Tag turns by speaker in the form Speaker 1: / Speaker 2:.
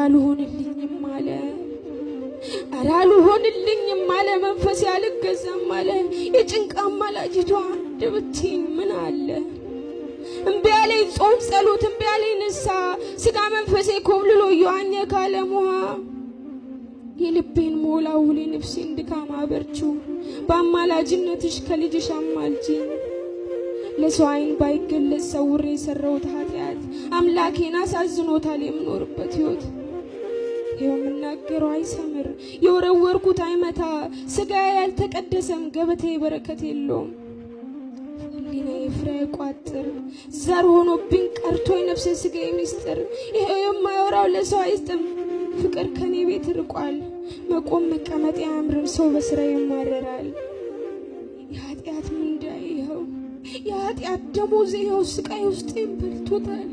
Speaker 1: አልሆንልኝም አለ አልሆንልኝም አለ መንፈስ ያልገዛም አለ የጭንቃ ማላጅቷ ደብቲኝ ምን አለ እምቢ አለኝ ጾም ጸሎት እምቢ አለኝ ንስሐ ስጋ መንፈሴ ኮብልሎ ይዋኘ ካለሙሃ የልቤን ሞላውል ነፍሴን ድካም አበርቹ በአማላጅነትሽ ከልጅሽ አማልጂኝ ለሰው ዓይን ባይገለጽ ሰውሬ የሰራሁት ኃጢአት አምላኬን አሳዝኖታል የምኖርበት ሕይወት የምናገረው አይሰምር የወረወርኩት አይመታ ስጋዬ ያልተቀደሰም ገበቴ በረከት የለውም ህሊናዬ ፍሬ ቋጥር ዘር ሆኖብኝ ቀርቶ የነፍሴ ስጋዬ ሚስጥር ይሄው የማይወራው ለሰው አይስጥም ፍቅር ከኔ ቤት ርቋል መቆም መቀመጥ ያምርም ሰው በስራ ይማረራል የኃጢአት ምንዳዬ ይኸው የኃጢአት ደሞዝ ይኸው ስቃይ ውስጥ ይበልቶታል